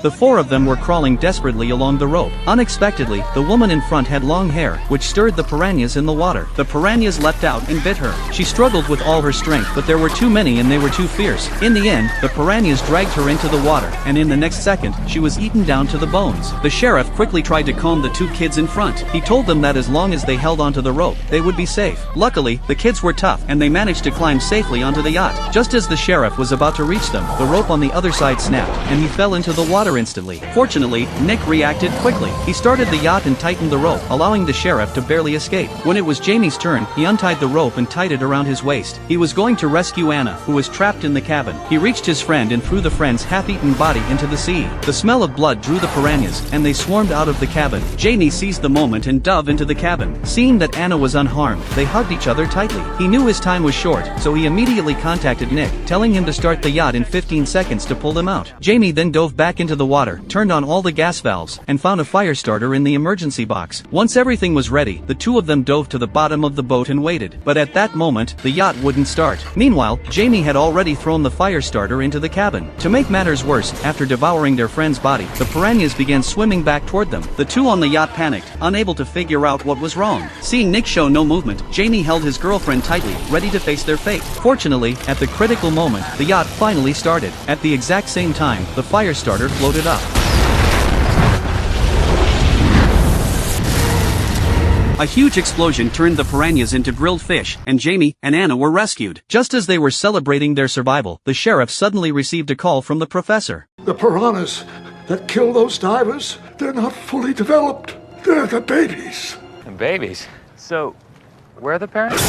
The four of them were crawling desperately along the rope. Unexpectedly, the woman in front had long hair, which stirred the piranhas in the water. The piranhas leapt out and bit her. She struggled with all her strength, but there were too many and they were too fierce. In the end, the piranhas dragged her into the water, and in the next second, she was eaten down to the bones. The sheriff quickly tried to calm the two kids in front. He told them that as long as they held onto the rope, they would be safe. Luckily, the kids were tough, and they managed to climb safely onto the yacht. Just as the sheriff was about to reach them, the rope on the other side snapped, and he fell into the water instantly. Fortunately, Nick reacted quickly. He started the yacht and tightened the rope, allowing the sheriff to barely escape. When it was Jamie's turn, he untied the rope and tied it around his waist. He was going to rescue Anna, who was trapped in the cabin. He reached his friend and threw the friend's half-eaten body into the sea. The smell of blood drew the piranhas, and they swarmed out of the cabin. Jamie seized the moment and dove into the cabin. Seeing that Anna was unharmed, they hugged each other tightly. He knew his time was short, so he immediately contacted Nick, telling him to start the yacht in 15 seconds to pull them out. Jamie then dove back into the water, turned on all the gas valves, and found a fire starter in the emergency box. Once everything was ready, the two of them dove to the bottom of the boat and waited. But at that moment, the yacht wouldn't start. Meanwhile, Jamie had already thrown the fire starter into the cabin. To make matters worse, after devouring their friend's body, the piranhas began swimming back toward them. The two on the yacht panicked, unable to figure out what was wrong. Seeing Nick show no movement, Jamie held his girlfriend tightly, ready to face their fate. Fortunately, at the critical moment, the yacht finally started. At the exact same time, the fire starter floated up. A huge explosion turned the piranhas into grilled fish, and Jamie and Anna were rescued. Just as they were celebrating their survival, the sheriff suddenly received a call from the professor. The piranhas that kill those divers, they're not fully developed. They're the babies. The babies? So, where are the parents?